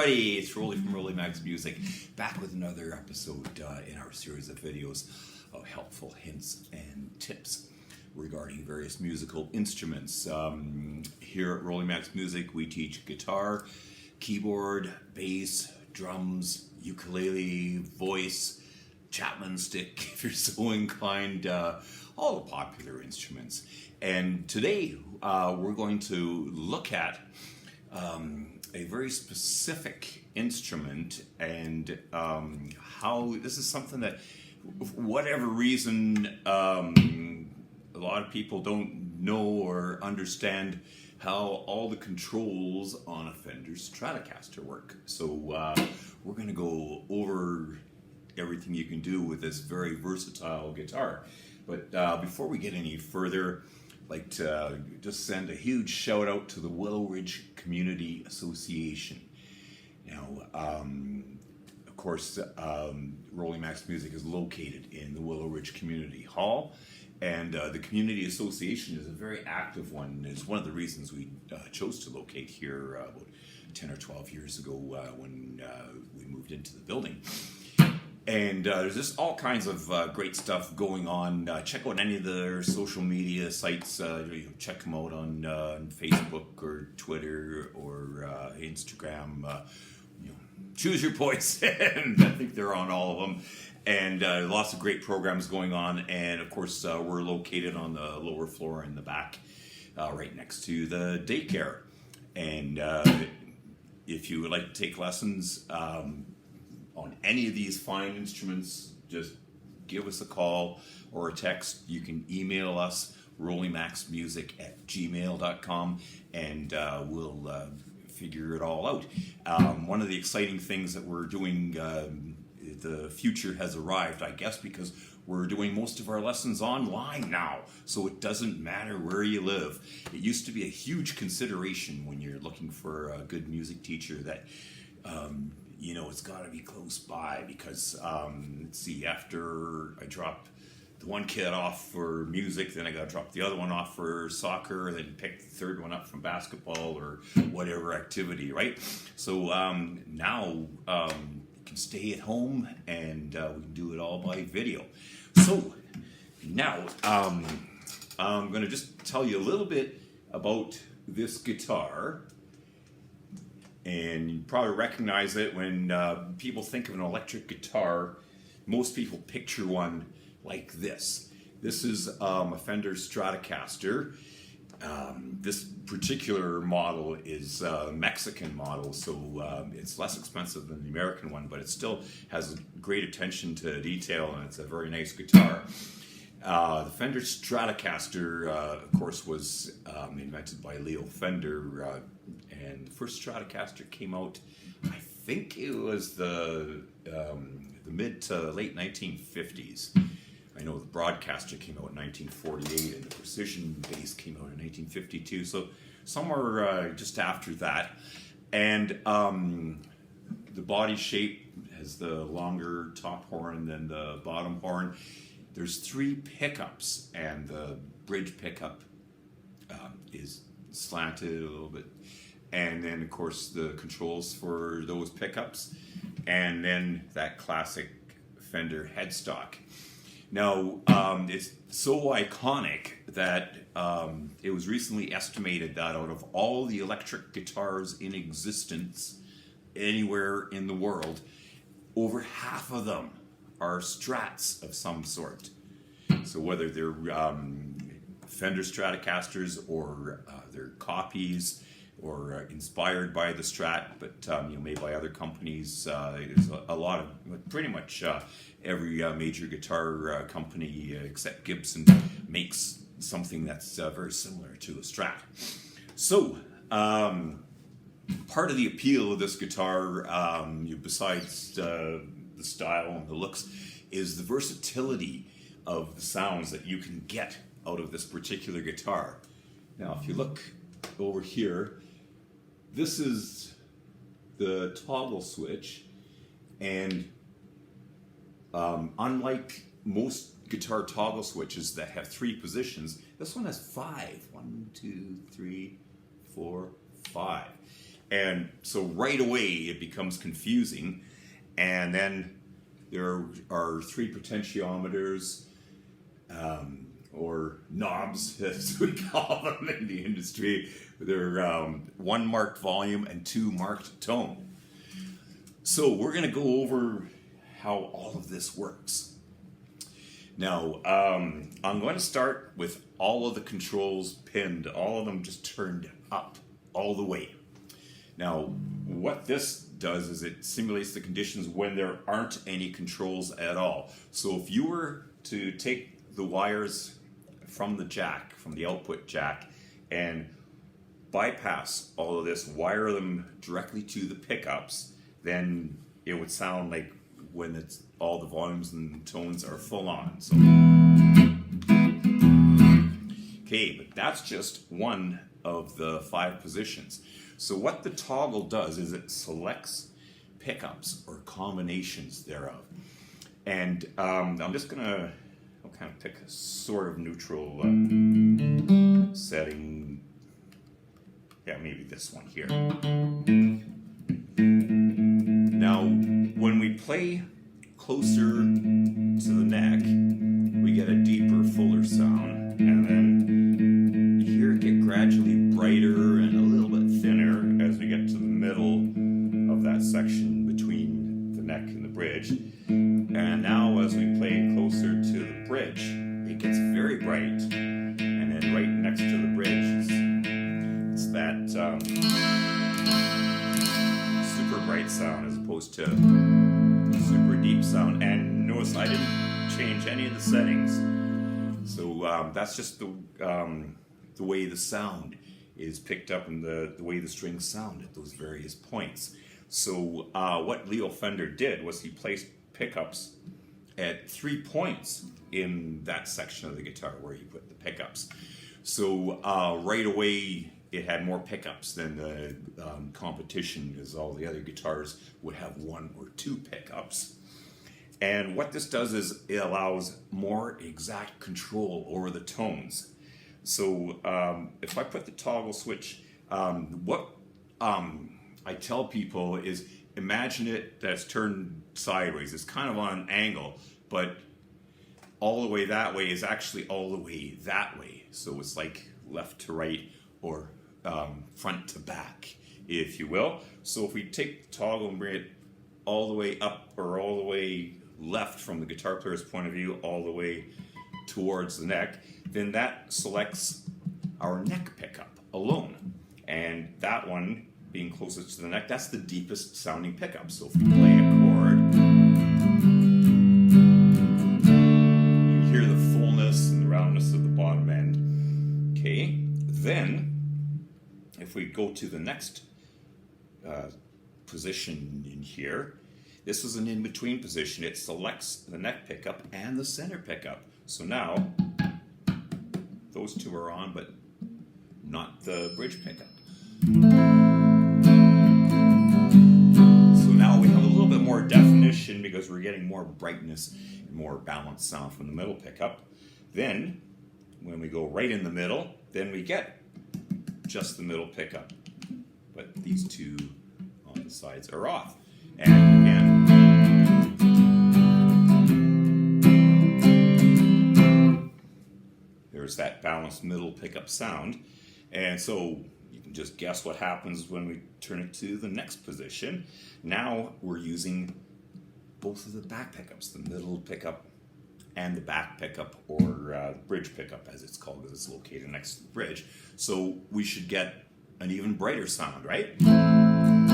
everybody, it's Roli from Roli Max Music, back with another episode in our series of videos of helpful hints and tips regarding various musical instruments. Here at Roli Max Music, we teach guitar, keyboard, bass, drums, ukulele, voice, Chapman stick, if you're so inclined, all the popular instruments. And today we're going to look at a very specific instrument and how this is something that, for whatever reason, a lot of people don't know or understand how all the controls on a Fender Stratocaster work. So we're going to go over everything you can do with this very versatile guitar. But before we get any further, I'd like to just send a huge shout out to the Willow Ridge Community Association. Now, of course, Roli Max Music is located in the Willow Ridge Community Hall, and the Community Association is a very active one. It's one of the reasons we chose to locate here about 10 or 12 years ago when we moved into the building. And there's just all kinds of great stuff going on. Check out any of their social media sites. Check them out on Facebook or Twitter or Instagram. Choose your poison. I think they're on all of them. And lots of great programs going on. And of course, we're located on the lower floor in the back, right next to the daycare. And if you would like to take lessons on any of these fine instruments, just give us a call or a text. You can email us, rolimaxmusic@gmail.com, and we'll figure it all out. One of the exciting things that we're doing, the future has arrived, I guess, because we're doing most of our lessons online now, so it doesn't matter where you live. It used to be a huge consideration when you're looking for a good music teacher that it's got to be close by, because let's see, after I drop the one kid off for music, then I got to drop the other one off for soccer, then pick the third one up from basketball or whatever activity, right? So now you can stay at home and we can do it all by video. So now I'm going to just tell you a little bit about this guitar. And you probably recognize it when people think of an electric guitar. Most people picture one like this. This is a Fender Stratocaster. This particular model is a Mexican model, so it's less expensive than the American one, but it still has great attention to detail, and it's a very nice guitar. The Fender Stratocaster, of course, was invented by Leo Fender, and the first Stratocaster came out, I think it was the mid to late 1950s. I know the Broadcaster came out in 1948, and the Precision Bass came out in 1952, so somewhere just after that. And the body shape has the longer top horn than the bottom horn. There's 3 pickups, and the bridge pickup is slanted a little bit. And then, of course, the controls for those pickups. And then that classic Fender headstock. Now, it's so iconic that it was recently estimated that out of all the electric guitars in existence anywhere in the world, over half of them are Strats of some sort. So whether they're Fender Stratocasters or they're copies or inspired by the Strat, but made by other companies. There's a lot of, pretty much every major guitar company except Gibson makes something that's very similar to a Strat. So part of the appeal of this guitar, besides the style and the looks, is the versatility of the sounds that you can get out of this particular guitar. Now, if you look over here, this is the toggle switch, and unlike most guitar toggle switches that have 3 positions, this one has 5. 1, 2, 3, 4, 5. And so right away it becomes confusing. And then there are 3 potentiometers, or knobs, as we call them in the industry. They're 1 marked volume and 2 marked tone. So we're going to go over how all of this works. Now, I'm going to start with all of the controls pinned, all of them just turned up all the way. Now, what this does is it simulates the conditions when there aren't any controls at all. So if you were to take the wires from the jack, from the output jack, and bypass all of this, wire them directly to the pickups, then it would sound like when it's all the volumes and tones are full on. So, okay, but that's just one of the 5 positions. So what the toggle does is it selects pickups or combinations thereof. And I'm just gonna kind of pick a sort of neutral setting. Yeah, maybe this one here. Now, when we play closer to the neck, we get a deeper, fuller sound, and then you hear it get gradually brighter and a little bit thinner as we get to the middle of that section between the neck and the bridge. And now as we play closer to the bridge, it gets very bright, and then right next to the bridge, it's that super bright sound as opposed to super deep sound. And notice I didn't change any of the settings, so that's just the way the sound is picked up and the way the strings sound at those various points. So what Leo Fender did was he placed pickups at 3 points in that section of the guitar where he put the pickups. So right away it had more pickups than the competition, because all the other guitars would have 1 or 2 pickups. And what this does is it allows more exact control over the tones. So if I put the toggle switch, what I tell people is imagine it that's turned sideways. It's kind of on an angle, but all the way that way is actually all the way that way. So it's like left to right, or front to back, if you will. So if we take the toggle and bring it all the way up or all the way left from the guitar player's point of view, all the way towards the neck, then that selects our neck pickup alone. And that one, being closest to the neck, that's the deepest sounding pickup. So if we play a chord, you hear the fullness and the roundness of the bottom end. Okay, then if we go to the next position in here, this is an in-between position. It selects the neck pickup and the center pickup. So now those 2 are on, but not the bridge pickup. So now we have a little bit more definition because we're getting more brightness and more balanced sound from the middle pickup. Then when we go right in the middle, then we get just the middle pickup, but these 2 on the sides are off. And again, there's that balanced middle pickup sound. And so you can just guess what happens when we turn it to the next position. Now we're using both of the back pickups, the middle pickup and the back pickup, or bridge pickup as it's called, because it's located next to the bridge. So we should get an even brighter sound, right? And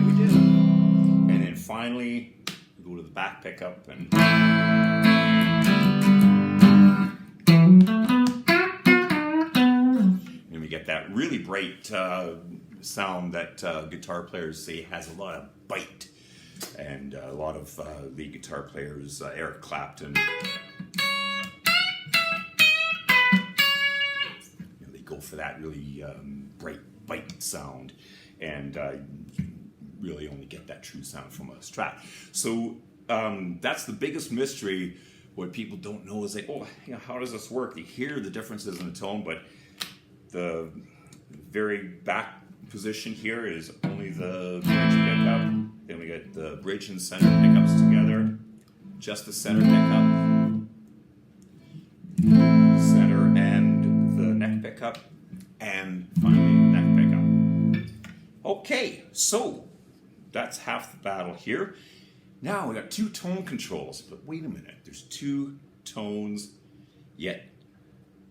we did. And then finally, we go to the back pickup and we get that really bright sound that guitar players say has a lot of bite. And a lot of lead guitar players, Eric Clapton, they go for that really bright bite sound, and you really only get that true sound from a Strat. So that's the biggest mystery. What people don't know is they, how does this work? You hear the differences in the tone, but the very back position here is only the bridge pickup. Then we got the bridge and center pickups together. Just the center pickup. Center and the neck pickup. And finally the neck pickup. Okay, so that's half the battle here. Now we got two tone controls, but wait a minute. There's two tones, yet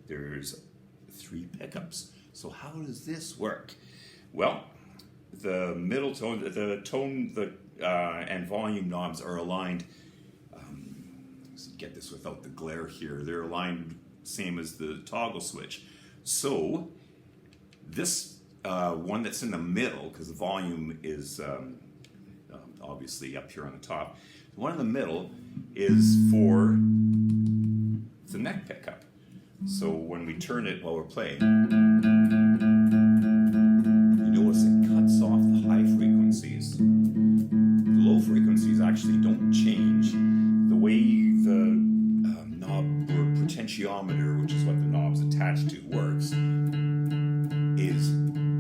there's three pickups. So how does this work? Well, the middle tone, and volume knobs are aligned. Let's get this without the glare here. They're aligned same as the toggle switch. So this one that's in the middle, because the volume is obviously up here on the top. The one in the middle is for the neck pickup. So when we turn it while we're playing, you notice it cuts off the high frequencies. The low frequencies actually don't change. The way the knob or potentiometer, which is what the knob's attached to, works, is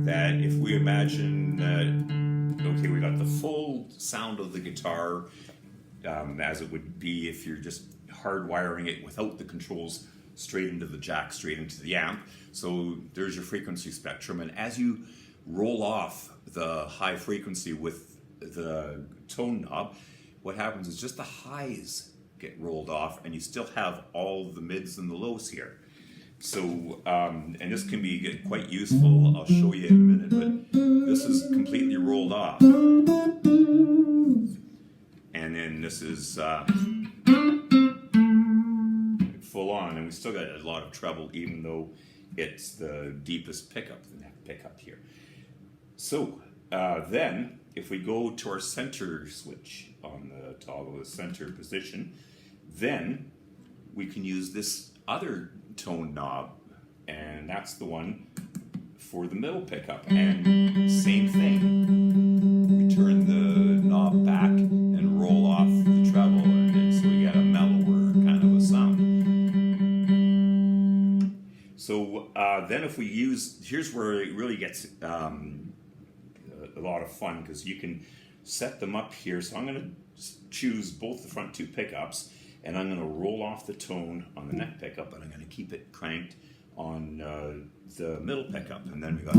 that if we imagine that, okay, we got the full sound of the guitar as it would be if you're just hardwiring it without the controls straight into the jack, straight into the amp. So there's your frequency spectrum, and as you roll off the high frequency with the tone knob, what happens is just the highs get rolled off and you still have all the mids and the lows here. So, and this can be quite useful. I'll show you in a minute, but this is completely rolled off. And then this is full on, and we still got a lot of treble, even though it's the deepest pickup, the neck pickup here. So, then, if we go to our center switch on the toggle, the center position, then we can use this other tone knob, and that's the one for the middle pickup. And same thing, we turn the knob back and roll off the treble, and so we get a mellower kind of a sound. So then if we use, here's where it really gets a lot of fun, because you can set them up here. So I'm going to choose both the front two pickups, and I'm going to roll off the tone on the neck pickup, and I'm going to keep it cranked on the middle pickup. And then we got,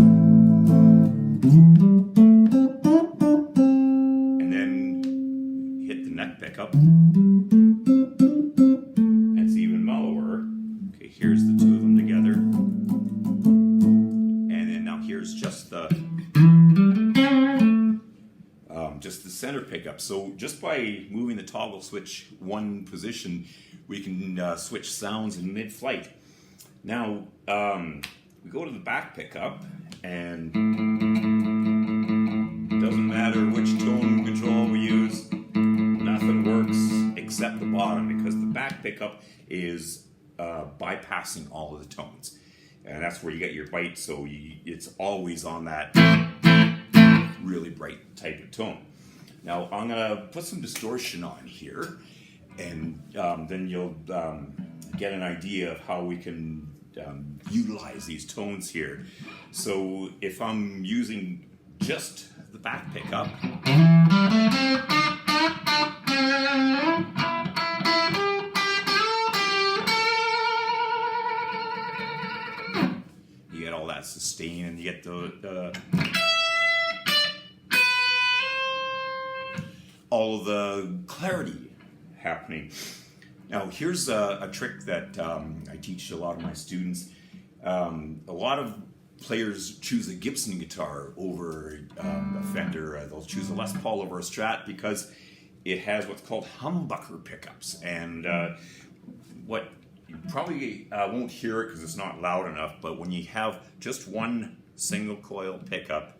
and then hit the neck pickup. It's even mellower. Okay, here's the two of them together. And then now here's just the center pickup. So just by moving the toggle switch one position, we can switch sounds in mid-flight. Now, we go to the back pickup, and it doesn't matter which tone control we use, nothing works except the bottom, because the back pickup is bypassing all of the tones. And that's where you get your bite, so it's always on that really bright type of tone. Now I'm going to put some distortion on here, and then you'll get an idea of how we can utilize these tones here. So if I'm using just the back pickup, you get all that sustain, and you get all of the clarity happening. Now here's a trick that I teach a lot of my students. A lot of players choose a Gibson guitar over a Fender. They'll choose a Les Paul over a Strat because it has what's called humbucker pickups. And what you probably won't hear it because it's not loud enough, but when you have just one single coil pickup,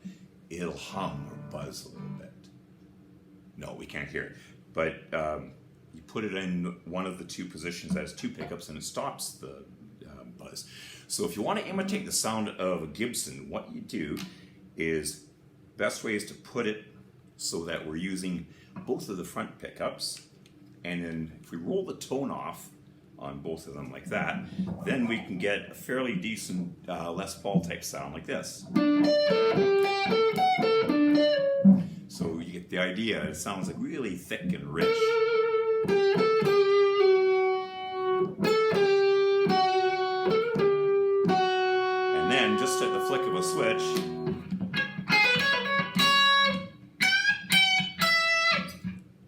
it'll hum or buzz a little bit. No, we can't hear it. But you put it in one of the two positions that has two pickups, and it stops the buzz. So if you want to imitate the sound of a Gibson, what you do is, best way is to put it so that we're using both of the front pickups, and then if we roll the tone off on both of them like that, then we can get a fairly decent Les Paul type sound like this. So you get the idea. It sounds like really thick and rich. And then just at the flick of a switch,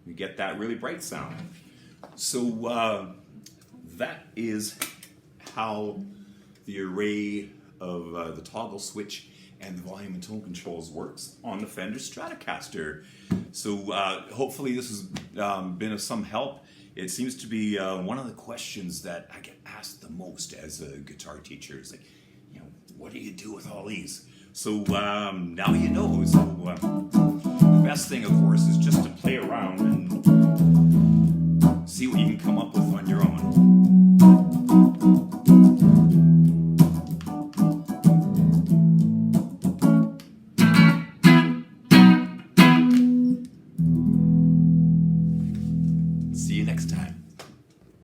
we get that really bright sound. So that is how the array of the toggle switch and the volume and tone controls works on the Fender Stratocaster. So hopefully this has been of some help. It seems to be one of the questions that I get asked the most as a guitar teacher. It's like, you know, what do you do with all these? So now you know. So the best thing, of course, is just to play around and see what you can come up with on your own. See you next time.